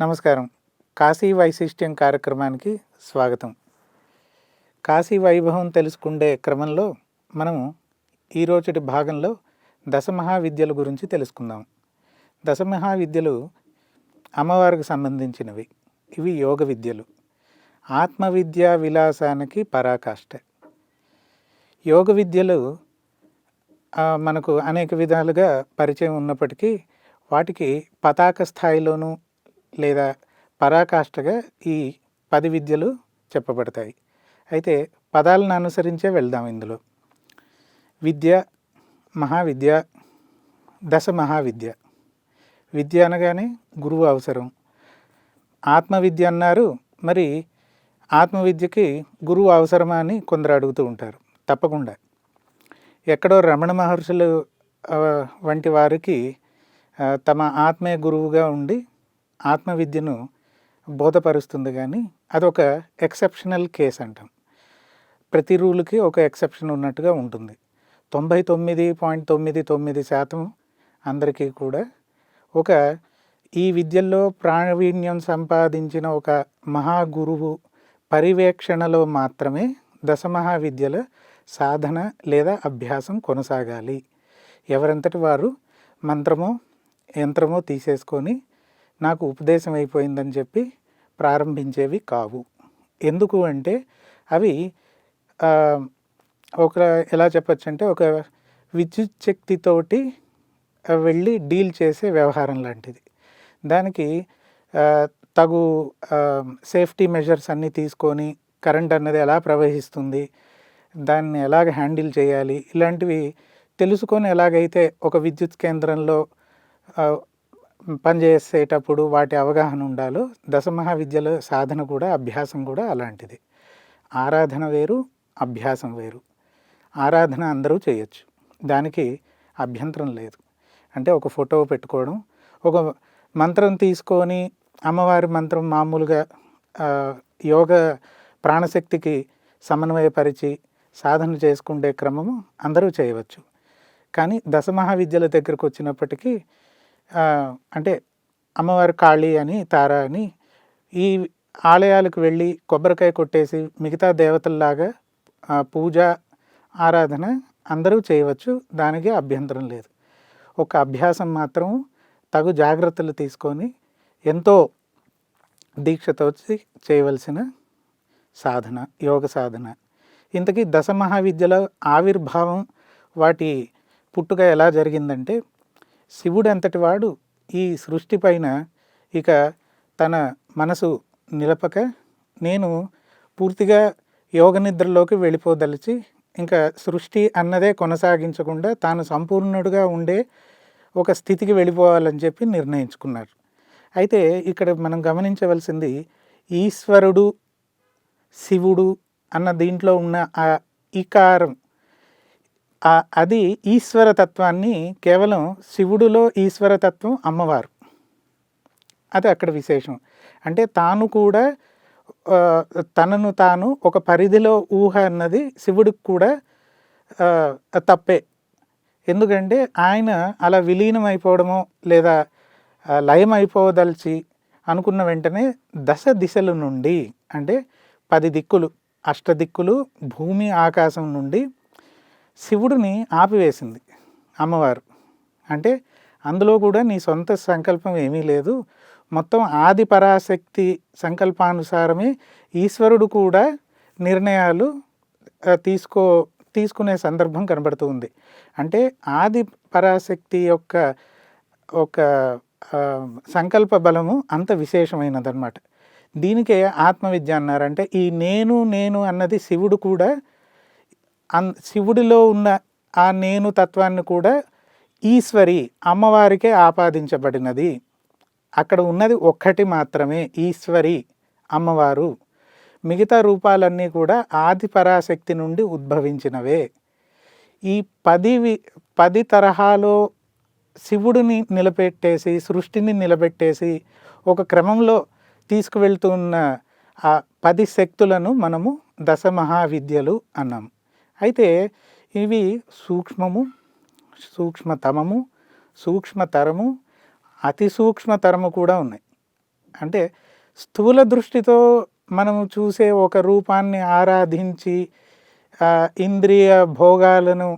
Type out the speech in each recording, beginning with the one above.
నమస్కారం. కాశీ వైశిష్ట్యం కార్యక్రమానికి స్వాగతం. కాశీ వైభవం తెలుసుకుండే క్రమంలో మనం ఈరోజుటి భాగంలో దశమహావిద్యల గురించి తెలుసుకుందాం. దశమహావిద్యలు అమ్మవారికి సంబంధించినవి. ఇవి యోగ విద్యలు. ఆత్మవిద్యా విలాసానికి పరాకాష్ట. యోగ విద్యలు మనకు అనేక విధాలుగా పరిచయం ఉన్నప్పటికీ వాటికి పతాక స్థాయిలోనూ లేదా పరాకాష్ఠగా ఈ 10 విద్యలు చెప్పబడతాయి. అయితే పదాలను అనుసరించే వెళ్దాం. ఇందులో విద్య, మహావిద్య, దశ మహావిద్య. విద్య అనగానే గురువు అవసరం. ఆత్మవిద్య అన్నారు, మరి ఆత్మవిద్యకి గురువు అవసరమా అని కొందరు అడుగుతూ ఉంటారు. తప్పకుండా. ఎక్కడో రమణ మహర్షులు వంటి వారికి తమ ఆత్మీయ గురువుగా ఉండి ఆత్మవిద్యను బోధపరుస్తుంది. కానీ అదొక ఎక్సెప్షనల్ కేస్ అంటాం. ప్రతి రూల్కి ఒక ఎక్సెప్షన్ ఉన్నట్టుగా ఉంటుంది. 99.99% అందరికీ కూడా ఈ విద్యల్లో ప్రావీణ్యం సంపాదించిన ఒక మహాగురువు పర్యవేక్షణలో మాత్రమే దశమహావిద్యల సాధన లేదా అభ్యాసం కొనసాగాలి. ఎవరంతటి వారు మంత్రమో యంత్రమో తీసేసుకొని నాకు ఉపదేశం అయిపోయిందని చెప్పి ప్రారంభించేవి కావు. ఎందుకు అంటే అవి ఎలా చెప్పచ్చు అంటే ఒక విద్యుత్ శక్తితోటి వెళ్ళి డీల్ చేసే వ్యవహారం లాంటిది. దానికి తగు సేఫ్టీ మెజర్స్ అన్నీ తీసుకొని కరెంట్ అన్నది ఎలా ప్రవహిస్తుంది, దాన్ని ఎలాగ హ్యాండిల్ చేయాలి, ఇలాంటివి తెలుసుకొని ఎలాగైతే ఒక విద్యుత్ కేంద్రంలో పనిచేసేటప్పుడు వాటి అవగాహన ఉండాలో దశమహావిద్యల సాధన కూడా అభ్యాసం కూడా అలాంటిది. ఆరాధన వేరు, అభ్యాసం వేరు. ఆరాధన అందరూ చేయొచ్చు, దానికి అభ్యంతరం లేదు. అంటే ఒక ఫోటో పెట్టుకోవడం, ఒక మంత్రం తీసుకొని అమ్మవారి మంత్రం మామూలుగా యోగ ప్రాణశక్తికి సమన్వయపరిచి సాధన చేసుకుంటే క్రమము అందరూ చేయవచ్చు. కానీ దశమహావిద్యల దగ్గరకు వచ్చినప్పటికీ అంటే అమ్మవారి కాళీ అని తార అని ఈ ఆలయాలకు వెళ్ళి కొబ్బరికాయ కొట్టేసి మిగతా దేవతల్లాగా పూజ ఆరాధన అందరూ చేయవచ్చు, దానికి అభ్యంతరం లేదు. ఒక అభ్యాసం మాత్రం తగు జాగ్రత్తలు తీసుకొని ఎంతో దీక్షతో చేయవలసిన సాధన, యోగ సాధన. ఇంతకీ దశమహావిద్యల ఆవిర్భావం, వాటి పుట్టుక ఎలా జరిగిందంటే, శివుడు అంతటి వాడు ఈ సృష్టి పైన ఇక తన మనసు నిలపక నేను పూర్తిగా యోగ నిద్రలోకి వెళ్ళిపోదలిచి ఇంకా సృష్టి అన్నదే కొనసాగించకుండా తాను సంపూర్ణుడుగా ఉండే ఒక స్థితికి వెళ్ళిపోవాలని చెప్పి నిర్ణయించుకున్నారు. అయితే ఇక్కడ మనం గమనించవలసింది ఈశ్వరుడు, శివుడు అన్న దీంట్లో ఉన్న ఆ ఈకారం, అది ఈశ్వరతత్వాన్ని కేవలం శివుడిలో ఈశ్వరతత్వం అమ్మవారు, అది అక్కడ విశేషం. అంటే తాను కూడా తనను తాను ఒక పరిధిలో ఊహ అన్నది శివుడికి కూడా తప్పే. ఎందుకంటే ఆయన అలా విలీనం అయిపోవడమో లేదా లయం అయిపోదలిచి అనుకున్న వెంటనే దశ దిశల నుండి, అంటే 10 దిక్కులు, అష్టదిక్కులు, భూమి ఆకాశం నుండి శివుడిని ఆపివేసింది అమ్మవారు. అంటే అందులో కూడా నీ సొంత సంకల్పం ఏమీ లేదు, మొత్తం ఆది పరాశక్తి సంకల్పానుసారమే ఈశ్వరుడు కూడా నిర్ణయాలు తీసుకునే సందర్భం కనబడుతూ ఉంది. అంటే ఆది పరాశక్తి యొక్క ఒక సంకల్ప బలము అంత విశేషమైనదన్నమాట. దీనికే ఆత్మవిద్య అన్నారు. అంటే ఈ నేను అన్నది శివుడు కూడా శివుడిలో ఉన్న ఆ నేను తత్వాన్ని కూడా ఈశ్వరి అమ్మవారికే ఆపాదించబడినది. అక్కడ ఉన్నది ఒక్కటి మాత్రమే, ఈశ్వరి అమ్మవారు. మిగతా రూపాలన్నీ కూడా ఆది పరాశక్తి నుండి ఉద్భవించినవే. ఈ 10 తరహాలో శివుడిని నిలబెట్టేసి, సృష్టిని నిలబెట్టేసి ఒక క్రమంలో తీసుకువెళ్తున్న ఆ 10 శక్తులను మనము దశమహావిద్యలు అన్నాము. అయితే ఇవి సూక్ష్మము, సూక్ష్మతమము, సూక్ష్మతరము, అతి సూక్ష్మతరము కూడా ఉన్నాయి. అంటే స్థూల దృష్టితో మనము చూసే ఒక రూపాన్ని ఆరాధించి ఇంద్రియ భోగాలను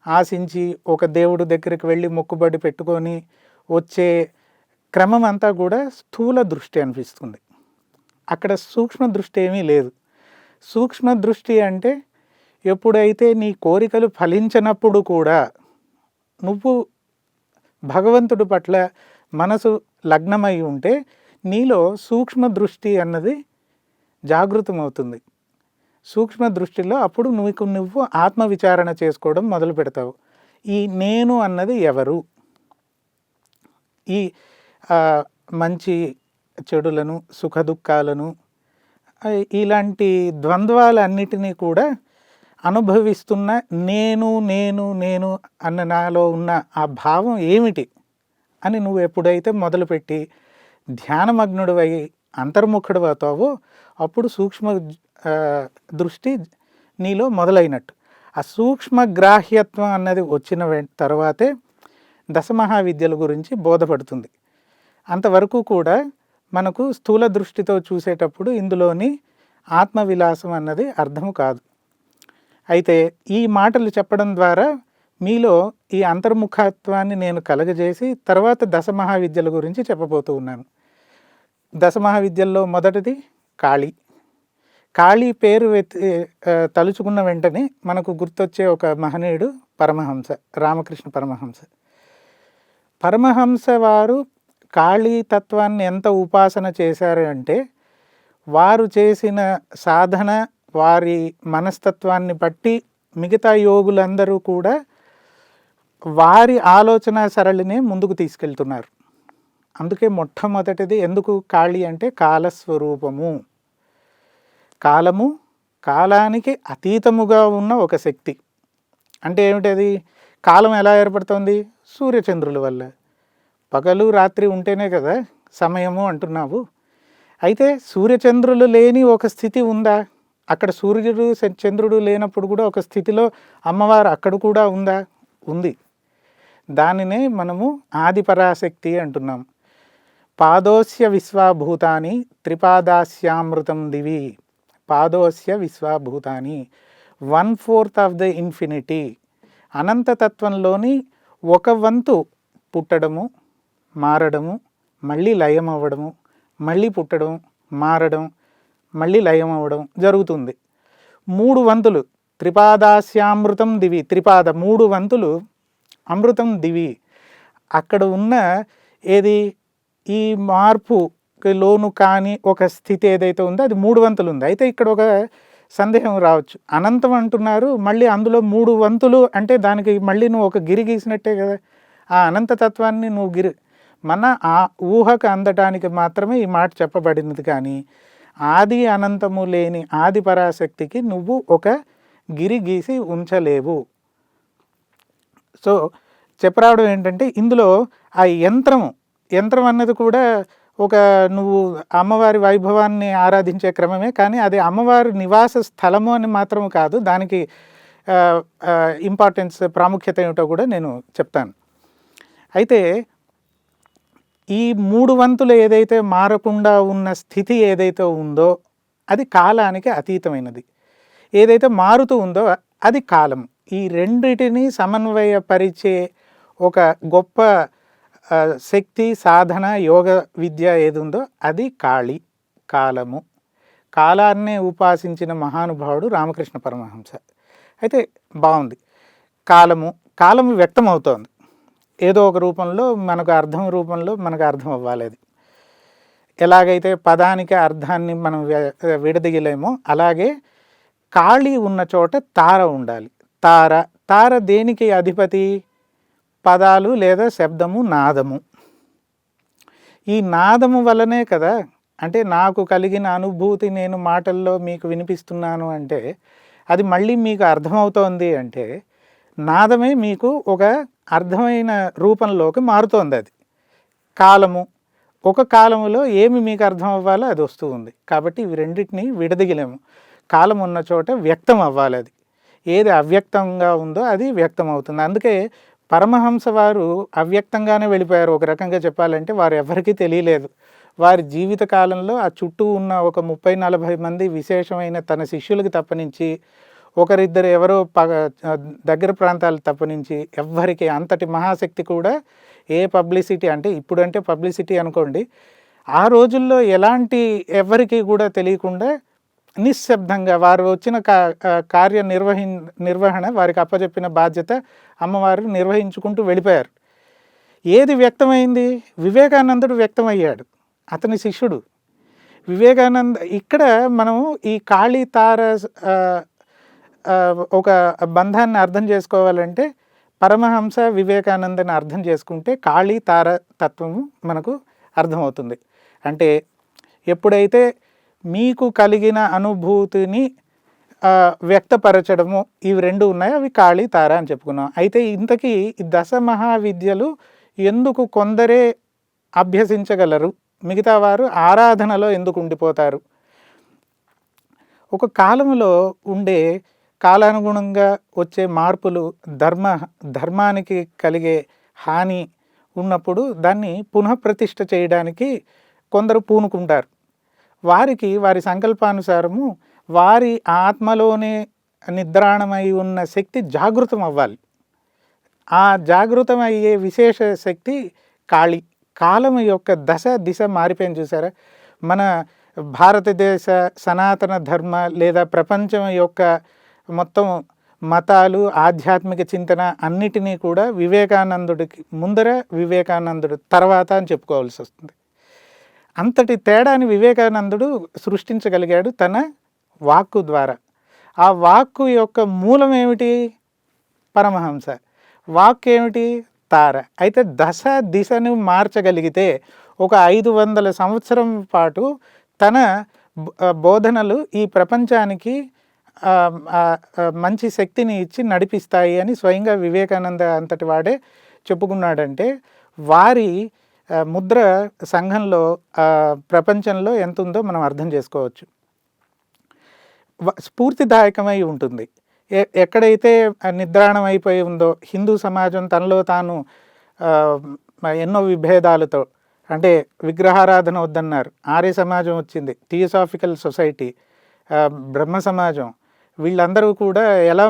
ఆశించి ఒక దేవుడి దగ్గరికి వెళ్ళి మొక్కుబడి పెట్టుకొని వచ్చే క్రమం అంతా కూడా స్థూల దృష్టి అనిపిస్తుంది. అక్కడ సూక్ష్మ దృష్టి ఏమీ లేదు. సూక్ష్మ దృష్టి అంటే ఎప్పుడైతే నీ కోరికలు ఫలించినప్పుడు కూడా నువ్వు భగవంతుడి పట్ల మనసు లగ్నమై ఉంటే నీలో సూక్ష్మ దృష్టి అన్నది జాగృతమవుతుంది. సూక్ష్మ దృష్టిలో అప్పుడు నువ్వు ఆత్మవిచారణ చేసుకోవడం మొదలు పెడతావు. ఈ నేను అన్నది ఎవరు, ఈ మంచి చెడులను సుఖ దుఃఖాలను ఇలాంటి ద్వంద్వాలన్నిటినీ కూడా అనుభవిస్తున్న నేను నేను నేను అన్న నాలో ఉన్న ఆ భావం ఏమిటి అని నువ్వు ఎప్పుడైతే మొదలుపెట్టి ధ్యానమగ్నుడు అయి అంతర్ముఖుడు అవుతావో అప్పుడు సూక్ష్మ దృష్టి నీలో మొదలైనట్టు. ఆ సూక్ష్మ గ్రాహ్యత్వం అన్నది వచ్చిన తర్వాతే దశమహావిద్యల గురించి బోధపడుతుంది. అంతవరకు కూడా మనకు స్థూల దృష్టితో చూసేటప్పుడు ఇందులోని ఆత్మవిలాసం అన్నది అర్థము కాదు. అయితే ఈ మాటలు చెప్పడం ద్వారా మీలో ఈ అంతర్ముఖత్వాన్ని నేను కలగజేసి తర్వాత దశమహావిద్యల గురించి చెప్పబోతూ ఉన్నాను. దశమహావిద్యల్లో మొదటిది కాళీ. కాళీ పేరు తలుచుకున్న వెంటనే మనకు గుర్తొచ్చే ఒక మహనీయుడు పరమహంస, రామకృష్ణ పరమహంస. పరమహంస వారు కాళీ తత్వాన్ని ఎంత ఉపాసన చేశారు అంటే వారు చేసిన సాధన వారి మనస్తత్వాన్ని బట్టి మిగతా యోగులందరూ కూడా వారి ఆలోచన సరళినే ముందుకు తీసుకెళ్తున్నారు. అందుకే మొట్టమొదటిది ఎందుకు కాళీ అంటే కాలస్వరూపము. కాలము, కాలానికి అతీతముగా ఉన్న ఒక శక్తి. అంటే ఏమిటది? కాలం ఎలా ఏర్పడుతుంది? సూర్యచంద్రుల వల్ల. పగలు రాత్రి ఉంటేనే కదా సమయము అంటున్నావు. అయితే సూర్యచంద్రులు లేని ఒక స్థితి ఉందా? అక్కడ సూర్యుడు చంద్రుడు లేనప్పుడు కూడా ఒక స్థితిలో అమ్మవారు అక్కడ కూడా ఉందా? ఉంది. దానినే మనము ఆదిపరాశక్తి అంటున్నాం. పాదోస్య విశ్వాభూతాని త్రిపాదాస్యామృతం దివి. పాదోస్య విశ్వాభూతాని, 1/4 ఆఫ్ ద ఇన్ఫినిటీ. అనంతతత్వంలోని ఒక వంతు పుట్టడము, మారడము, మళ్ళీ లయం అవ్వడము, మళ్ళీ పుట్టడం, మారడం, మళ్ళీ లయం అవ్వడం జరుగుతుంది. 3 వంతులు త్రిపాదాస్యామృతం దివి. త్రిపాద 3 వంతులు అమృతం దివి. అక్కడ ఉన్న ఏది ఈ మార్పుకి లోను కాని ఒక స్థితి ఏదైతే ఉందో అది 3 వంతులు ఉంది. అయితే ఇక్కడ ఒక సందేహం రావచ్చు. అనంతం అంటున్నారు, మళ్ళీ అందులో 3 వంతులు అంటే దానికి మళ్ళీ నువ్వు ఒక గిరి గీసినట్టే కదా. ఆ అనంతతత్వాన్ని నువ్వు మన ఆ ఊహకు అందటానికి మాత్రమే ఈ మాట చెప్పబడినది. కానీ ఆది అనంతము లేని ఆది పరాశక్తికి నువ్వు ఒక గిరి గీసి ఉంచలేవు. సో చెప్పరావడం ఏంటంటే ఇందులో ఆ యంత్రం అన్నది కూడా ఒక నువ్వు అమ్మవారి వైభవాన్ని ఆరాధించే క్రమమే. కానీ అది అమ్మవారి నివాస స్థలము అని మాత్రం కాదు. దానికి ఇంపార్టెన్స్, ప్రాముఖ్యత ఏమిటో కూడా నేను చెప్తాను. అయితే ఈ 3 వంతులు ఏదైతే మారకుండా ఉన్న స్థితి ఏదైతే ఉందో అది కాలానికి అతీతమైనది. ఏదైతే మారుతూ ఉందో అది కాలం. ఈ రెండిటిని సమన్వయపరిచే ఒక గొప్ప శక్తి, సాధన, యోగ విద్య ఏది ఉందో అది కాళీ, కాలము. కాలాన్నే ఉపాసించిన మహానుభావుడు రామకృష్ణ పరమహంస. అయితే బాగుంది. కాలము వ్యక్తం అవుతోంది ఏదో ఒక రూపంలో, మనకు అర్థం రూపంలో మనకు అర్థం అవ్వాలి. అది ఎలాగైతే పదానికి అర్థాన్ని మనం విడదీయలేమో అలాగే కాళీ ఉన్న చోట తార ఉండాలి. తార దేనికి అధిపతి? పదాలు లేదా శబ్దము, నాదము. ఈ నాదము వల్లనే కదా, అంటే నాకు కలిగిన అనుభూతి నేను మాటల్లో మీకు వినిపిస్తున్నాను అంటే అది మళ్ళీ మీకు అర్థమవుతోంది అంటే నాదమే మీకు ఒక అర్థమైన రూపంలోకి మారుతోంది. అది ఒక కాలములో ఏమి మీకు అర్థం అవ్వాలో అది వస్తూ ఉంది. కాబట్టి ఇవి రెండింటిని విడదీయలేము. కాలం ఉన్న చోట వ్యక్తం అవ్వాలి. అది ఏది అవ్యక్తంగా ఉందో అది వ్యక్తం అవుతుంది. అందుకే పరమహంస వారు అవ్యక్తంగానే వెళ్ళిపోయారు. ఒక రకంగా చెప్పాలంటే వారు ఎవరికీ తెలియలేదు. వారి జీవిత కాలంలో ఆ చుట్టూ ఉన్న ఒక 30-40 మంది విశేషమైన తన శిష్యులకి తప్పనించి, ఒకరిద్దరు ఎవరో దగ్గర ప్రాంతాలు తప్పనించి ఎవ్వరికి అంతటి మహాశక్తి కూడా ఏ పబ్లిసిటీ అంటే ఇప్పుడంటే పబ్లిసిటీ అనుకోండి, ఆ రోజుల్లో ఎలాంటి ఎవ్వరికి కూడా తెలియకుండా నిశ్శబ్దంగా వారు వచ్చిన కార్య నిర్వహణ వారికి అప్పచెప్పిన బాధ్యత అమ్మవారు నిర్వహించుకుంటూ వెళ్ళిపోయారు. ఏది వ్యక్తమైంది? వివేకానందుడు వ్యక్తమయ్యాడు, అతని శిష్యుడు వివేకానంద. ఇక్కడ మనం ఈ కాళీ తార ఒక బంధాన్ని అర్థం చేసుకోవాలంటే పరమహంస వివేకానందని అర్థం చేసుకుంటే కాళీ తార తత్వము మనకు అర్థమవుతుంది. అంటే ఎప్పుడైతే మీకు కలిగిన అనుభూతిని వ్యక్తపరచడము ఇవి రెండు ఉన్నాయి, అవి కాళీ తార అని చెప్పుకున్నాం. అయితే ఇంతకీ ఈ దశ మహావిద్యలు ఎందుకు కొందరే అభ్యసించగలరు, మిగతా వారు ఆరాధనలో ఎందుకు ఉండిపోతారు? ఒక కాలంలో ఉండే కాలానుగుణంగా వచ్చే మార్పులు ధర్మానికి కలిగే హాని ఉన్నప్పుడు దాన్ని పునఃప్రతిష్ఠ చేయడానికి కొందరు పూనుకుంటారు. వారికి వారి సంకల్పానుసారము వారి ఆత్మలోనే నిద్రాణమై ఉన్న శక్తి జాగృతం అవ్వాలి. ఆ జాగృతం అయ్యే విశేష శక్తి కాళి. కాలం యొక్క దిశ మారిపోయింది చూసారా? మన భారతదేశ సనాతన ధర్మ లేదా ప్రపంచం యొక్క మొత్తం మతాలు, ఆధ్యాత్మిక చింతన అన్నిటినీ కూడా వివేకానందుడికి ముందర, వివేకానందుడు తర్వాత అని చెప్పుకోవాల్సి వస్తుంది. అంతటి తేడాని వివేకానందుడు సృష్టించగలిగాడు తన వాక్కు ద్వారా. ఆ వాక్కు యొక్క మూలం ఏమిటి? పరమహంస. వాక్ ఏమిటి? తార. అయితే దిశను మార్చగలిగితే ఒక 500 సంవత్సరం పాటు తన బోధనలు ఈ ప్రపంచానికి మంచి శక్తిని ఇచ్చి నడిపిస్తాయి అని స్వయంగా వివేకానంద అంతటి వాడే చెప్పుకున్నాడంటే వారి ముద్ర సంఘంలో ప్రపంచంలో ఎంత ఉందో మనం అర్థం చేసుకోవచ్చు. స్ఫూర్తిదాయకమై ఉంటుంది. ఎక్కడైతే నిద్రాణం అయిపోయి ఉందో హిందూ సమాజం తనలో తాను ఎన్నో విభేదాలతో, అంటే విగ్రహారాధన వద్దన్నారు, ఆర్య సమాజం వచ్చింది, థియోసాఫికల్ సొసైటీ, బ్రహ్మ సమాజం, వీళ్ళందరూ కూడా ఎలా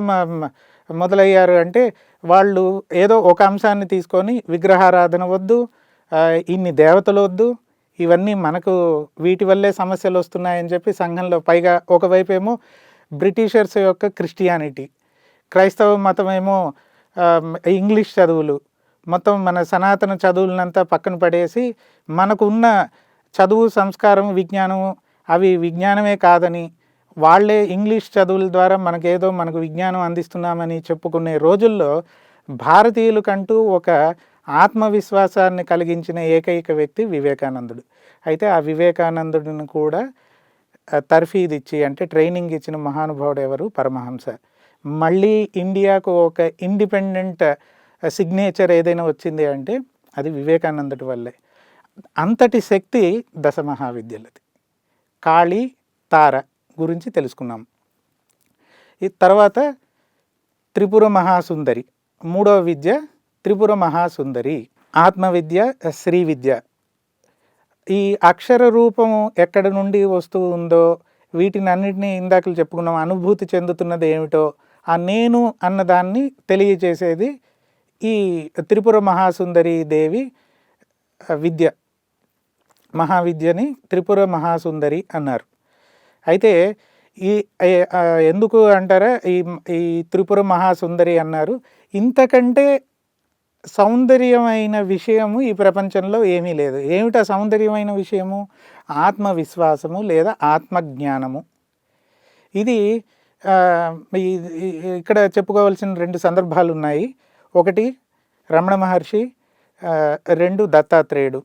మొదలయ్యారు అంటే వాళ్ళు ఏదో ఒక అంశాన్ని తీసుకొని విగ్రహారాధన వద్దు, ఇన్ని దేవతలు వద్దు, ఇవన్నీ మనకు వీటి వల్లే సమస్యలు వస్తున్నాయని చెప్పి సంఘంలో, పైగా ఒకవైపు ఏమో బ్రిటిషర్స్ యొక్క క్రిస్టియానిటీ, క్రైస్తవ మతం ఏమో ఇంగ్లీష్ చదువులు, మొత్తం మన సనాతన చదువులనంతా పక్కన పడేసి మనకున్న చదువు, సంస్కారం, విజ్ఞానము అవి విజ్ఞానమే కాదని, వాళ్ళే ఇంగ్లీష్ చదువుల ద్వారా మనకు విజ్ఞానం అందిస్తున్నామని చెప్పుకునే రోజుల్లో భారతీయులకంటూ ఒక ఆత్మవిశ్వాసాన్ని కలిగించిన ఏకైక వ్యక్తి వివేకానందుడు. అయితే ఆ వివేకానందుడిని కూడా తర్ఫీదు ఇచ్చి, అంటే ట్రైనింగ్ ఇచ్చిన మహానుభావుడు ఎవరు? పరమహంస. మళ్ళీ ఇండియాకు ఒక ఇండిపెండెంట్ సిగ్నేచర్ ఏదైనా వచ్చింది అంటే అది వివేకానందుడి వల్లే. అంతటి శక్తి దశ మహావిద్యలది. కాళీ తార గురించి తెలుసుకున్నాం. ఈ తర్వాత త్రిపుర మహాసుందరి, మూడవ విద్య త్రిపుర మహాసుందరి. ఆత్మవిద్య, శ్రీ విద్య. ఈ అక్షర రూపము ఎక్కడ నుండి వస్తూ ఉందో వీటిని అన్నిటినీ ఇందాకలు చెప్పుకున్నాం. అనుభూతి చెందుతున్నది ఏమిటో ఆ నేను అన్నదాన్ని తెలియజేసేది ఈ త్రిపుర మహాసుందరి దేవి విద్య. మహావిద్యని త్రిపుర మహాసుందరి అన్నారు. అయితే ఎందుకు అంటారా ఈ త్రిపుర మహాసుందరి అన్నారు? ఇంతకంటే సౌందర్యమైన విషయము ఈ ప్రపంచంలో ఏమీ లేదు. ఏమిటా సౌందర్యమైన విషయము? ఆత్మవిశ్వాసము లేదా ఆత్మజ్ఞానము. ఇది ఇక్కడ చెప్పుకోవాల్సిన 2 సందర్భాలు ఉన్నాయి. ఒకటి రమణ మహర్షి, 2 దత్తాత్రేయుడు.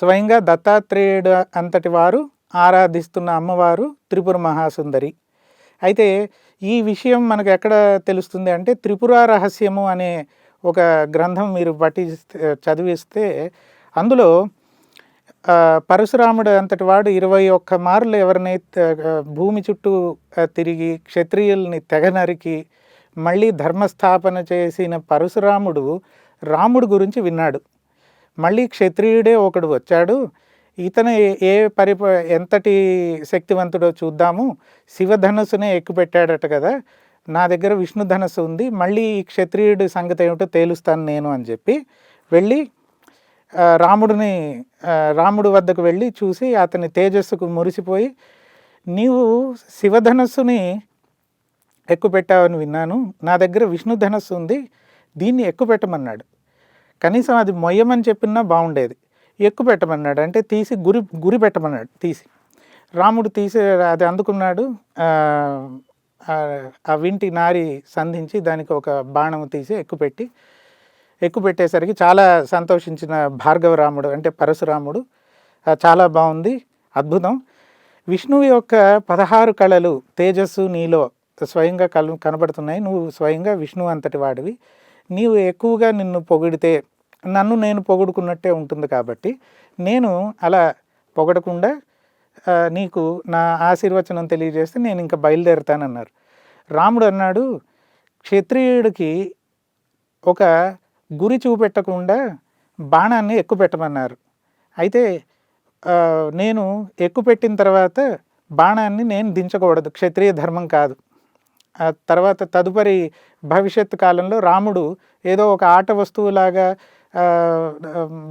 స్వయంగా దత్తాత్రేయుడు అంతటి వారు ఆరాధిస్తున్న అమ్మవారు త్రిపుర మహాసుందరి. అయితే ఈ విషయం మనకు ఎక్కడ తెలుస్తుంది అంటే త్రిపుర రహస్యము అనే ఒక గ్రంథం మీరు చదివిస్తే అందులో పరశురాముడు అంతటి వాడు 21 మార్లు ఎవరినైతే భూమి చుట్టూ తిరిగి క్షత్రియుల్ని తెగ నరికి మళ్ళీ ధర్మస్థాపన చేసిన పరశురాముడు రాముడు గురించి విన్నాడు. మళ్ళీ క్షత్రియుడే ఒకడు వచ్చాడు, ఇతను ఏ ఎంతటి శక్తివంతుడో చూద్దాము, శివధనుస్సునే ఎక్కుపెట్టాడట కదా, నా దగ్గర విష్ణు ధనస్సు ఉంది, మళ్ళీ ఈ క్షత్రియుడి సంగతి ఏమిటో తేలుస్తాను నేను అని చెప్పి వెళ్ళి రాముడు వద్దకు వెళ్ళి చూసి అతని తేజస్సుకు మురిసిపోయి, నీవు శివధనస్సుని ఎక్కుపెట్టావని విన్నాను, నా దగ్గర విష్ణు ధనస్సు ఉంది, దీన్ని ఎక్కుపెట్టమన్నాడు. కనీసం అది మొయ్యమని చెప్పినా బాగుండేది. ఎక్కుపెట్టమన్నాడు అంటే తీసి గురి పెట్టమన్నాడు. తీసి రాముడు తీసి అది అందుకున్నాడు. ఆ వింటి నారి సంధించి దానికి ఒక బాణం తీసి ఎక్కుపెట్టేసరికి చాలా సంతోషించిన భార్గవరాముడు అంటే పరశురాముడు, చాలా బాగుంది, అద్భుతం, విష్ణువు యొక్క 16 కళలు తేజస్సు నీలో స్వయంగా కనబడుతున్నాయి, నువ్వు స్వయంగా విష్ణువు అంతటి వాడివి, నీవు ఎక్కువగా నిన్ను పొగిడితే నన్ను నేను పొగుడుకున్నట్టే ఉంటుంది, కాబట్టి నేను అలా పొగడకుండా నీకు నా ఆశీర్వచనం తెలియజేస్తే నేను ఇంకా బయలుదేరుతానన్నారు. రాముడు అన్నాడు, క్షత్రియుడికి ఒక గురి చూపెట్టకుండా బాణాన్ని ఎక్కుపెట్టమన్నారు, అయితే నేను ఎక్కుపెట్టిన తర్వాత బాణాన్ని నేను దించకూడదు, క్షత్రియ ధర్మం కాదు. ఆ తర్వాత తదుపరి భవిష్యత్తు కాలంలో రాముడు ఏదో ఒక ఆట వస్తువులాగా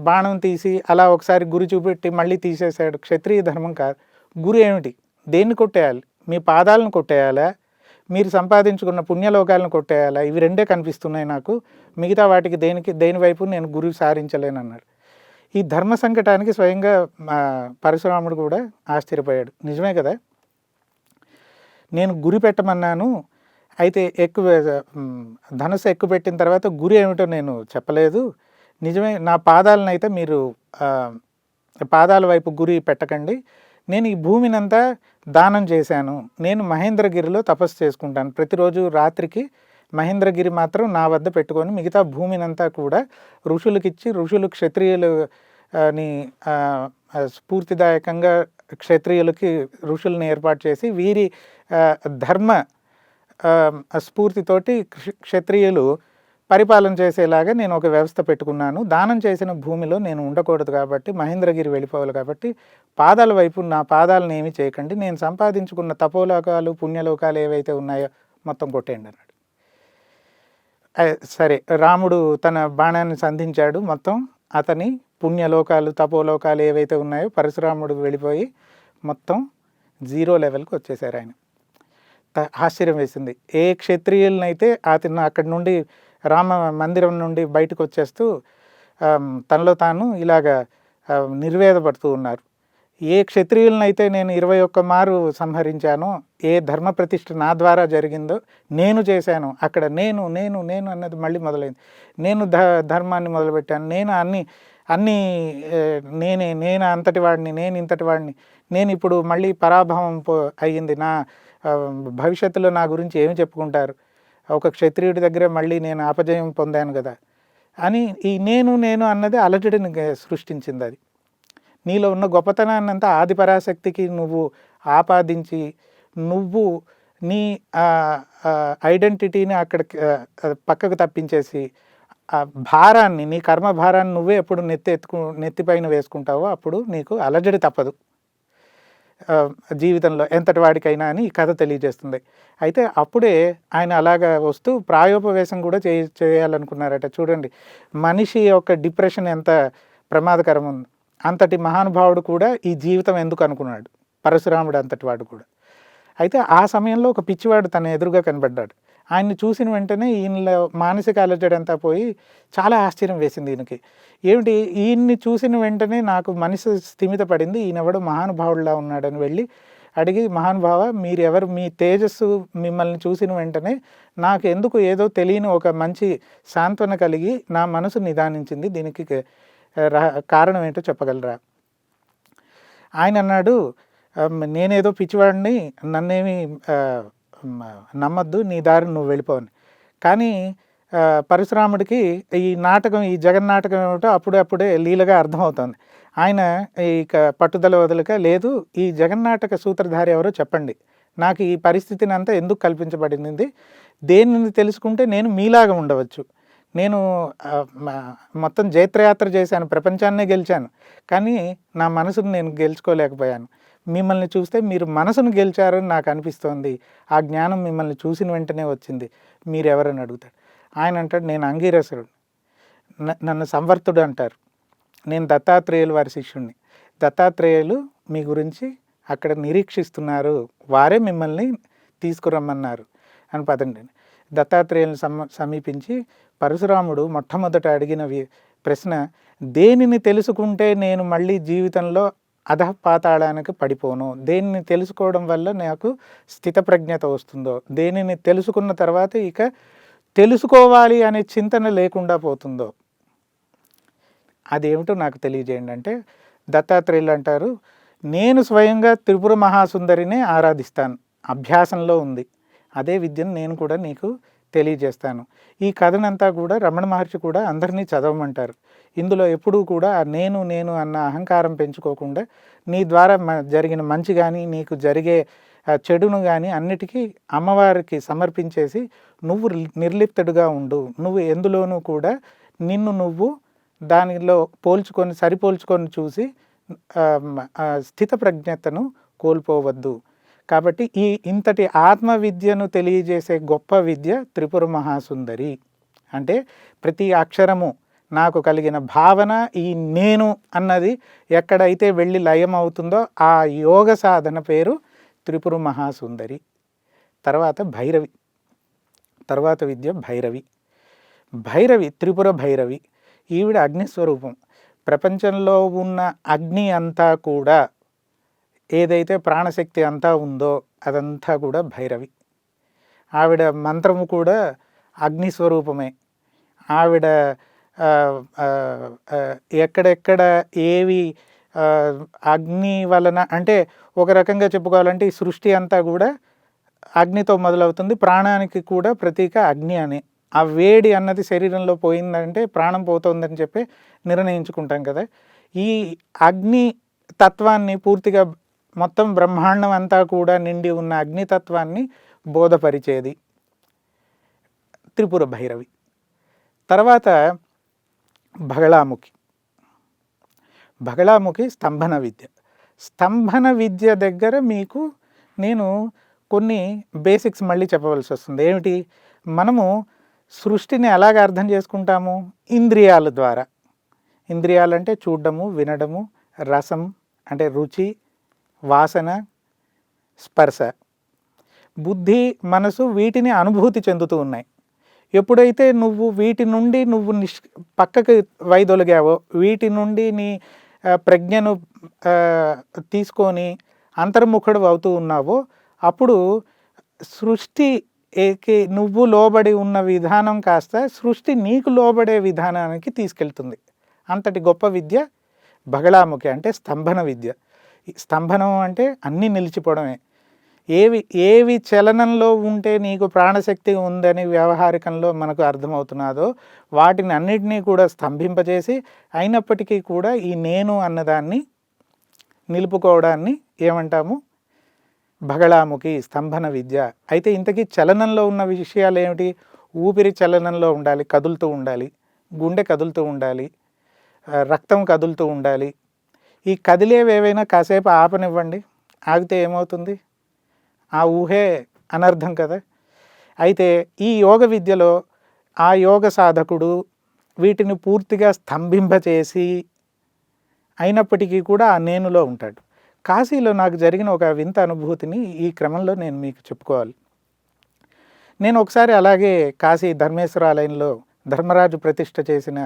బాణం తీసి అలా ఒకసారి గురి చూపెట్టి మళ్ళీ తీసేశాడు, క్షత్రియ ధర్మం కాదు. గురి ఏమిటి, దేన్ని కొట్టేయాలి, మీ పాదాలను కొట్టేయాలా, మీరు సంపాదించుకున్న పుణ్యలోకాలను కొట్టేయాలా, ఇవి రెండే కనిపిస్తున్నాయి నాకు, మిగతా వాటికి దేని వైపు నేను గురి సారించలేనన్నాడు. ఈ ధర్మ సంకటానికి స్వయంగా పరశురాముడు కూడా ఆశ్చర్యపోయాడు. నిజమే కదా, నేను గురి పెట్టమన్నాను, అయితే ధనుసు ఎక్కుపెట్టిన తర్వాత గురి ఏమిటో నేను చెప్పలేదు, నిజమే, నా పాదాలను అయితే మీరు పాదాల వైపు గురి పెట్టకండి, నేను ఈ భూమినంతా దానం చేశాను, నేను మహేంద్రగిరిలో తపస్సు చేసుకుంటాను, ప్రతిరోజు రాత్రికి మహేంద్రగిరి మాత్రం నా వద్ద పెట్టుకొని మిగతా భూమినంతా కూడా ఋషులకిచ్చి, ఋషులు క్షత్రియులు ని స్ఫూర్తిదాయకంగా క్షత్రియులకి ఋషుల్ని ఏర్పాటు చేసి వీరి ధర్మ స్ఫూర్తితోటి క్షత్రియులు పరిపాలన చేసేలాగా నేను ఒక వ్యవస్థ పెట్టుకున్నాను, దానం చేసిన భూమిలో నేను ఉండకూడదు కాబట్టి మహేంద్రగిరి వెళ్ళిపోవాలి, కాబట్టి పాదాల వైపు నా పాదాలను ఏమీ చేయకండి, నేను సంపాదించుకున్న తపోలోకాలు పుణ్యలోకాలు ఏవైతే ఉన్నాయో మొత్తం కొట్టేయండి అన్నాడు. సరే, రాముడు తన బాణాన్ని సంధించాడు, మొత్తం అతని పుణ్యలోకాలు తపోలోకాలు ఏవైతే ఉన్నాయో పరశురాముడు వెళ్ళిపోయి మొత్తం 0 లెవెల్కి వచ్చేసారు. ఆయన ఆశ్చర్యం వేసింది. ఏ క్షత్రియులనైతే అతను అక్కడి నుండి రామ మందిరం నుండి బయటకు వచ్చేస్తూ తనలో తాను ఇలాగా నిర్వేదపడుతూ ఉన్నారు. ఏ క్షత్రియులనైతే నేను 21 మారు సంహరించానో, ఏ ధర్మ ప్రతిష్ఠ నా ద్వారా జరిగిందో నేను చేశాను, అక్కడ నేను నేను నేను అన్నది మళ్ళీ మొదలైంది. నేను ధర్మాన్ని మొదలుపెట్టాను, నేను అన్నీ నేను అంతటి వాడిని, నేను ఇంతటి వాడిని, నేను ఇప్పుడు మళ్ళీ పరాభవం అయ్యింది, నా భవిష్యత్తులో నా గురించి ఏమి చెప్పుకుంటారు, ఒక క్షత్రియుడి దగ్గర మళ్ళీ నేను అపజయం పొందాను కదా అని ఈ నేను అన్నది అలజడిని సృష్టించింది. అది నీలో ఉన్న గొప్పతనాన్నంతా ఆదిపరాశక్తికి నువ్వు ఆపాదించి, నువ్వు నీ ఐడెంటిటీని అక్కడికి పక్కకు తప్పించేసి, ఆ భారాన్ని, నీ కర్మ భారాన్ని నువ్వే ఎప్పుడు నెత్తిపైన వేసుకుంటావో అప్పుడు నీకు అలజడి తప్పదు జీవితంలో ఎంతటి వాడికైనా అని ఈ కథ తెలియజేస్తుంది. అయితే అప్పుడే ఆయన అలాగా వస్తూ ప్రాయోపవేశం కూడా చేయాలనుకున్నారట. చూడండి, మనిషి యొక్క డిప్రెషన్ ఎంత ప్రమాదకరం ఉంది. అంతటి మహానుభావుడు కూడా ఈ జీవితం ఎందుకు అనుకున్నాడు, పరశురాముడు అంతటి వాడు కూడా. అయితే ఆ సమయంలో ఒక పిచ్చివాడు తన ఎదురుగా కనబడ్డాడు. ఆయన్ని చూసిన వెంటనే ఈయనలో మానసిక అలజడి అంతా పోయి చాలా ఆశ్చర్యం వేసింది ఈయనకి. ఏమిటి, ఈయన్ని చూసిన వెంటనే నాకు మనసు స్థిమిత పడింది, ఈయనెవడు మహానుభావుడిలా ఉన్నాడని వెళ్ళి అడిగి, మహానుభావ మీరెవరు, మీ తేజస్సు మిమ్మల్ని చూసిన వెంటనే నాకు ఎందుకు ఏదో తెలియని ఒక మంచి సాంత్వన కలిగి నా మనసు నిదానించింది, దీనికి కారణం ఏంటో చెప్పగలరా? ఆయన అన్నాడు, నేనేదో పిచ్చివాడిని, నన్నేమి నమ్మద్దు, నీ దారి నువ్వు వెళ్ళిపోవని. కానీ పరశురాముడికి ఈ నాటకం, ఈ జగన్నాటకం ఏమిటో అప్పుడే లీలగా అర్థమవుతుంది. ఆయన ఇక పట్టుదల వదలక, లేదు, ఈ జగన్నాటక సూత్రధారి ఎవరో చెప్పండి, నాకు ఈ పరిస్థితిని అంతా ఎందుకు కల్పించబడింది, దేనిని తెలుసుకుంటే నేను మీలాగా ఉండవచ్చు, నేను మొత్తం జైత్రయాత్ర చేశాను, ప్రపంచాన్నే గెలిచాను, కానీ నా మనసును నేను గెలుచుకోలేకపోయాను. మిమ్మల్ని చూస్తే మీరు మనసును గెలిచారని నాకు అనిపిస్తోంది. ఆ జ్ఞానం మిమ్మల్ని చూసిన వెంటనే వచ్చింది. మీరెవరని అడుగుతాడు. ఆయన అంటాడు, నేను అంగీరసుడు, నన్ను సంవర్తుడు అంటారు, నేను దత్తాత్రేయులు వారి శిష్యుణ్ణి. దత్తాత్రేయులు మీ గురించి అక్కడ నిరీక్షిస్తున్నారు, వారే మిమ్మల్ని తీసుకురమ్మన్నారు అని పదండి. దత్తాత్రేయులను సమీపించి పరశురాముడు మొట్టమొదట అడిగిన ప్రశ్న, దేనిని తెలుసుకుంటే నేను మళ్ళీ జీవితంలో అధపాతాళానికి పడిపోను, దేనిని తెలుసుకోవడం వల్ల నాకు స్థితప్రజ్ఞత వస్తుందో, దేనిని తెలుసుకున్న తర్వాత ఇక తెలుసుకోవాలి అనే చింతన లేకుండా పోతుందో అదేమిటో నాకు తెలియజేయండి అంటే, దత్తాత్రేయులు అంటారు, నేను స్వయంగా త్రిపుర మహాసుందరినే ఆరాధిస్తాను, అభ్యాసంలో ఉంది, అదే విద్యను నేను కూడా నీకు తెలియజేస్తాను. ఈ కథనంతా కూడా రమణ మహర్షి కూడా అందరినీ చదవమంటారు. ఇందులో ఎప్పుడూ కూడా నేను నేను అన్న అహంకారం పెంచుకోకుండా నీ ద్వారా జరిగిన మంచి కానీ నీకు జరిగే చెడును కానీ అన్నిటికీ అమ్మవారికి సమర్పించేసి నువ్వు నిర్లిప్తుడుగా ఉండు, నువ్వు ఎందులోనూ కూడా నిన్ను నువ్వు దానిలో సరిపోల్చుకొని చూసి స్థితప్రజ్ఞతను కోల్పోవద్దు. కాబట్టి ఇంతటి ఆత్మవిద్యను తెలియజేసే గొప్ప విద్య త్రిపుర మహాసుందరి. అంటే ప్రతి అక్షరము నాకు కలిగిన భావన ఈ నేను అన్నది ఎక్కడైతే వెళ్ళి లయం అవుతుందో ఆ యోగ సాధన పేరు త్రిపుర మహాసుందరి. తర్వాత భైరవి, తర్వాత విద్య భైరవి. భైరవి త్రిపుర భైరవి, ఈవిడ అగ్నిస్వరూపం. ప్రపంచంలో ఉన్న అగ్ని అంతా కూడా, ఏదైతే ప్రాణశక్తి అంతా ఉందో అదంతా కూడా భైరవి. ఆవిడ మంత్రము కూడా అగ్నిస్వరూపమే. ఆవిడ ఎక్కడెక్కడ ఏవి అగ్ని వలన, అంటే ఒక రకంగా చెప్పుకోవాలంటే ఈ సృష్టి అంతా కూడా అగ్నితో మొదలవుతుంది. ప్రాణానికి కూడా ప్రతీక అగ్ని అని. ఆ వేడి అన్నది శరీరంలో పోయిందంటే ప్రాణం పోతుందని చెప్పి నిర్ణయించుకుంటాం కదా. ఈ అగ్ని తత్వాన్ని పూర్తిగా మొత్తం బ్రహ్మాండం అంతా కూడా నిండి ఉన్న అగ్నితత్వాన్ని బోధపరిచేది త్రిపుర భైరవి. తర్వాత బగళాముఖి. బగళాముఖి స్తంభన విద్య. స్తంభన విద్య దగ్గర మీకు నేను కొన్ని బేసిక్స్ మళ్ళీ చెప్పవలసి వస్తుంది. ఏమిటి, మనము సృష్టిని ఎలాగ అర్థం చేసుకుంటాము? ఇంద్రియాల ద్వారా. ఇంద్రియాలు అంటే చూడడము, వినడము, రసం అంటే రుచి, వాసన, స్పర్శ, బుద్ధి, మనసు వీటిని అనుభూతి చెందుతూ ఉన్నాయి. ఎప్పుడైతే నువ్వు వీటి నుండి నువ్వు పక్కకి వైదొలిగావో, వీటి నుండి నీ ప్రజ్ఞను తీసుకొని అంతర్ముఖుడు అవుతూ ఉన్నావో, అప్పుడు సృష్టికి నువ్వు లోబడి ఉన్న విధానం కాస్త సృష్టి నీకు లోబడే విధానానికి తీసుకెళ్తుంది. అంతటి గొప్ప విద్య బగళాముఖి, అంటే స్తంభన విద్య. స్తంభనం అంటే అన్నీ నిలిచిపోవడమే. ఏవి చలనంలో ఉంటే నీకు ప్రాణశక్తి ఉందని వ్యవహారికంలో మనకు అర్థమవుతున్నదో వాటిని అన్నిటినీ కూడా స్తంభింపజేసి, అయినప్పటికీ కూడా ఈ నేను అన్నదాన్ని నిలుపుకోవడాన్ని ఏమంటాము? బగళాముఖి, స్తంభన విద్య. అయితే ఇంతకీ చలనంలో ఉన్న విషయాలు ఏమిటి? ఊపిరి చలనంలో ఉండాలి, కదులుతూ ఉండాలి, గుండె కదులుతూ ఉండాలి, రక్తం కదులుతూ ఉండాలి. ఈ కదిలేవి ఏవైనా కాసేపు ఆపనివ్వండి, ఆగితే ఏమవుతుంది? ఆ ఊహే అనర్థం కదా. అయితే ఈ యోగ విద్యలో ఆ యోగ సాధకుడు వీటిని పూర్తిగా స్తంభింపచేసి అయినప్పటికీ కూడా ఆ నేనులో ఉంటాడు. కాశీలో నాకు జరిగిన ఒక వింత అనుభూతిని ఈ క్రమంలో నేను మీకు చెప్పుకోవాలి. నేను ఒకసారి అలాగే కాశీ ధర్మేశ్వరాలయంలో, ధర్మరాజు ప్రతిష్ఠ చేసిన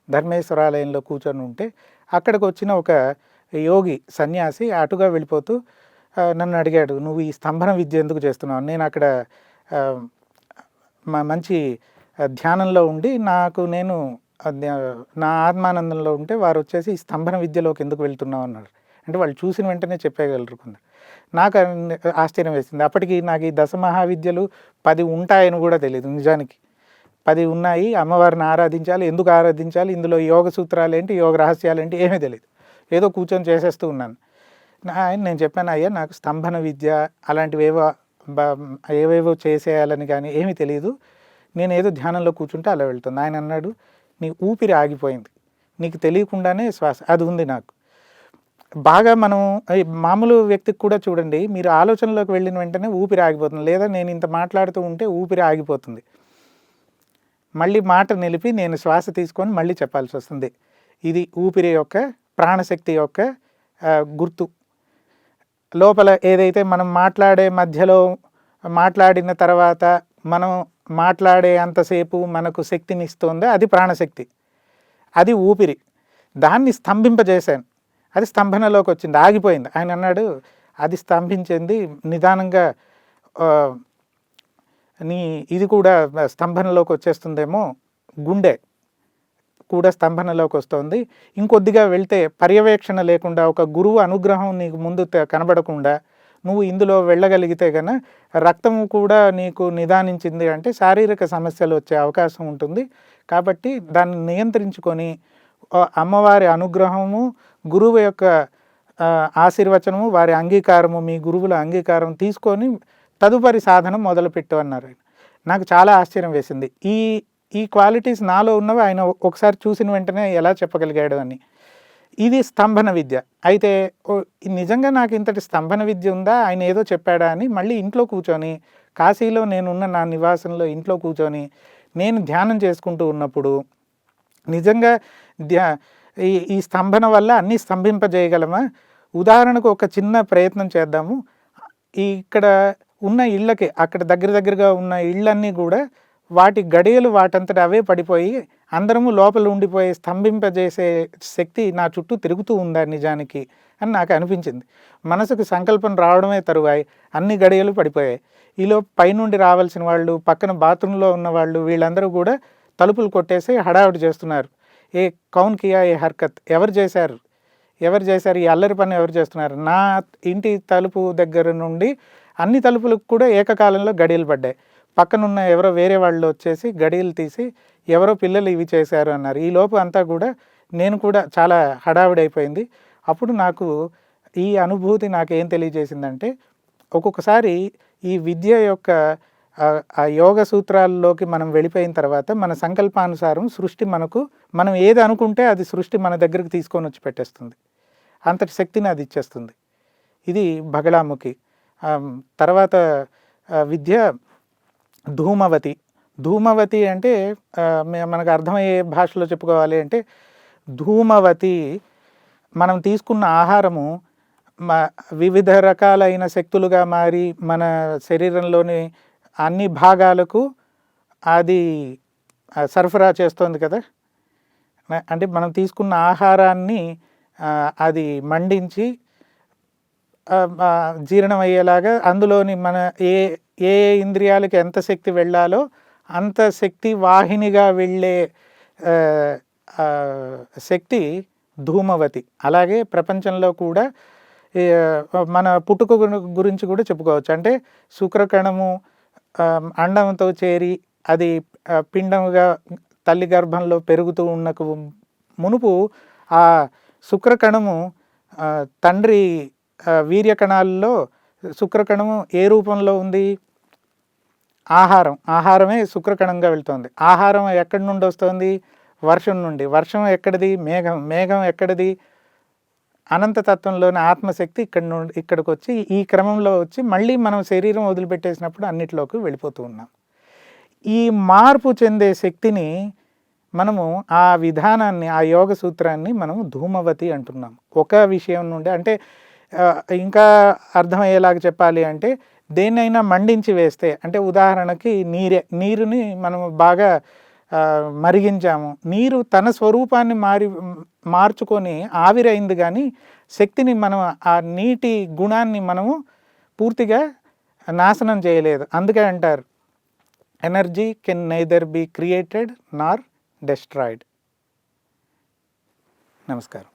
ధర్మేశ్వరాలయంలో కూర్చొని ఉంటే అక్కడికి వచ్చిన ఒక యోగి సన్యాసి అటుగా వెళ్ళిపోతూ నన్ను అడిగాడు, నువ్వు ఈ స్తంభన విద్య ఎందుకు చేస్తున్నావు? నేను అక్కడ మంచి ధ్యానంలో ఉండి నేను నా ఆత్మానందంలో ఉంటే వారు వచ్చేసి ఈ స్తంభన విద్యలోకి ఎందుకు వెళ్తున్నావు అన్నారు. అంటే వాళ్ళు చూసిన వెంటనే చెప్పేయగలరు కొందరు. నాకు ఆశ్చర్యం వేసింది. అప్పటికి నాకు ఈ దశమహావిద్యలు 10 ఉంటాయని కూడా తెలియదు. నిజానికి 10 ఉన్నాయి. అమ్మవారిని ఆరాధించాలి, ఎందుకు ఆరాధించాలి, ఇందులో యోగ సూత్రాలు ఏంటి, యోగ రహస్యాలు ఏంటి ఏమీ తెలియదు. ఏదో కూర్చొని చేసేస్తూ ఉన్నాను. నేను చెప్పాను, అయ్యా నాకు స్తంభన విద్య అలాంటివి ఏవేవో చేసేయాలని కానీ ఏమీ తెలియదు, నేనేదో ధ్యానంలో కూర్చుంటే అలా వెళ్తుంది. ఆయన అన్నాడు, నీ ఊపిరి ఆగిపోయింది, నీకు తెలియకుండానే శ్వాస అది ఉంది నాకు. బాగా మనం మామూలు వ్యక్తికి కూడా చూడండి, మీరు ఆలోచనలోకి వెళ్ళిన వెంటనే ఊపిరి ఆగిపోతుంది, లేదా నేను ఇంత మాట్లాడుతూ ఉంటే ఊపిరి ఆగిపోతుంది, మళ్ళీ మాట నిలిపి నేను శ్వాస తీసుకొని మళ్ళీ చెప్పాల్సి వస్తుంది. ఇది ఊపిరి యొక్క ప్రాణశక్తి యొక్క గుర్తు. లోపల ఏదైతే మనం మాట్లాడే మధ్యలో మాట్లాడిన తర్వాత మనం మాట్లాడే అంతసేపు మనకు శక్తిని ఇస్తుందో అది ప్రాణశక్తి, అది ఊపిరి. దాన్ని స్తంభింపజేశాను, అది స్తంభనలోకి వచ్చింది, ఆగిపోయింది. ఆయన అన్నాడు, అది స్తంభించింది నిదానంగా నీ ఇది కూడా స్తంభనలోకి వచ్చేస్తుందేమో, గుండె కూడా స్తంభనలోకి వస్తుంది. ఇంకొద్దిగా వెళ్తే పర్యవేక్షణ లేకుండా, ఒక గురువు అనుగ్రహం నీకు ముందు కనబడకుండా నువ్వు ఇందులో వెళ్ళగలిగితే కనుక రక్తము కూడా నీకు నిదానించింది అంటే శారీరక సమస్యలు వచ్చే అవకాశం ఉంటుంది. కాబట్టి దాన్ని నియంత్రించుకొని అమ్మవారి అనుగ్రహము, గురువు యొక్క ఆశీర్వచనము, వారి అంగీకారము, మీ గురువుల అంగీకారం తీసుకొని తదుపరి సాధన మొదలుపెట్టు అన్నారు. నాకు చాలా ఆశ్చర్యం వేసింది. ఈ క్వాలిటీస్ నాలో ఉన్నవి ఆయన ఒకసారి చూసిన వెంటనే ఎలా చెప్పగలిగాడు అని. ఇది స్తంభన విద్య. అయితే నిజంగా నాకు ఇంతటి స్తంభన విద్య ఉందా, ఆయన ఏదో చెప్పాడా అని మళ్ళీ ఇంట్లో కూర్చొని, కాశీలో నేనున్న నా నివాసంలో ఇంట్లో కూర్చొని నేను ధ్యానం చేసుకుంటూ ఉన్నప్పుడు నిజంగా ఈ స్తంభన వల్ల అన్నీ స్తంభింపజేయగలమా? ఉదాహరణకు ఒక చిన్న ప్రయత్నం చేద్దాము. ఇక్కడ ఉన్న ఇళ్ళకి, అక్కడ దగ్గరగా ఉన్న ఇళ్ళన్నీ కూడా వాటి గడియలు వాటంతట అవే పడిపోయి అందరము లోపల ఉండిపోయి స్తంభింపజేసే శక్తి నా చుట్టూ తిరుగుతూ ఉందా నిజానికి అని నాకు అనిపించింది. మనసుకు సంకల్పం రావడమే తరువాయి అన్ని గడియలు పడిపోయాయి. ఈలో పైనుండి రావాల్సిన వాళ్ళు, పక్కన బాత్రూంలో ఉన్న వాళ్ళు, వీళ్ళందరూ కూడా తలుపులు కొట్టేసి హడావిడి చేస్తున్నారు. ఏ కౌన్ కియా ఏ హర్కత్, ఎవరు చేశారు ఈ అల్లరి పని ఎవరు చేస్తున్నారు? నా ఇంటి తలుపు దగ్గర నుండి అన్ని తలుపులకు కూడా ఏకకాలంలో గడియలు పడ్డాయి. పక్కనున్న ఎవరో వేరే వాళ్ళు వచ్చేసి గడియలు తీసి ఎవరో పిల్లలు ఇవి చేశారు అన్నారు. ఈ లోపు అంతా కూడా నేను కూడా చాలా హడావిడైపోయింది. అప్పుడు నాకు ఈ అనుభూతి నాకేం తెలియజేసిందంటే, ఒక్కొక్కసారి ఈ విద్య యొక్క ఆ యోగ సూత్రాల్లోకి మనం వెళ్ళిపోయిన తర్వాత మన సంకల్పానుసారం సృష్టి మనం ఏది అనుకుంటే అది సృష్టి మన దగ్గరికి తీసుకొని వచ్చి పెట్టేస్తుంది. అంతటి శక్తిని అది ఇచ్చేస్తుంది. ఇది బగళాముఖి. తర్వాత విద్య ధూమవతి. ధూమవతి అంటే మనకు అర్థమయ్యే భాషలో చెప్పుకోవాలి అంటే, ధూమవతి మనం తీసుకున్న ఆహారము వివిధ రకాలైన శక్తులుగా మారి మన శరీరంలోని అన్ని భాగాలకు అది సరఫరా చేస్తుంది కదా. అంటే మనం తీసుకున్న ఆహారాన్ని అది మండించి జీర్ణం అయ్యేలాగా అందులోని మన ఏ ఇంద్రియాలకి ఎంత శక్తి వెళ్ళాలో అంత శక్తి వాహినిగా వెళ్ళే శక్తి ధూమవతి. అలాగే ప్రపంచంలో కూడా మన పుట్టుక గురించి కూడా చెప్పుకోవచ్చు. అంటే శుక్రకణము అండంతో చేరి అది పిండముగా తల్లి గర్భంలో పెరుగుతూ ఉన్నకు మునుపు ఆ శుక్రకణము తండ్రి వీర్యకణాల్లో శుక్రకణము ఏ రూపంలో ఉంది? ఆహారమే శుక్రకణంగా వెళ్తుంది. ఆహారం ఎక్కడి నుండి వస్తుంది? వర్షం నుండి. వర్షం ఎక్కడిది? మేఘం ఎక్కడిది? అనంతతత్వంలోని ఆత్మశక్తి ఇక్కడికి వచ్చి ఈ క్రమంలో వచ్చి మళ్ళీ మనం శరీరం వదిలిపెట్టేసినప్పుడు అన్నిటిలోకి వెళ్ళిపోతూ ఉన్నాం. ఈ మార్పు చెందే శక్తిని మనము ఆ విధానాన్ని, ఆ యోగ సూత్రాన్ని మనము ధూమవతి అంటున్నాం. ఒక విషయం నుండి అంటే ఇంకా అర్థమయ్యేలాగా చెప్పాలి అంటే, దేన్నైనా మండించి వేస్తే, అంటే ఉదాహరణకి నీరుని మనము బాగా మరిగించాము, నీరు తన స్వరూపాన్ని మార్చుకొని ఆవిరైంది, కానీ శక్తిని మనం ఆ నీటి గుణాన్ని మనము పూర్తిగా నాశనం చేయలేదు. అందుకే అంటారు, energy can neither be created nor destroyed. నమస్కారం.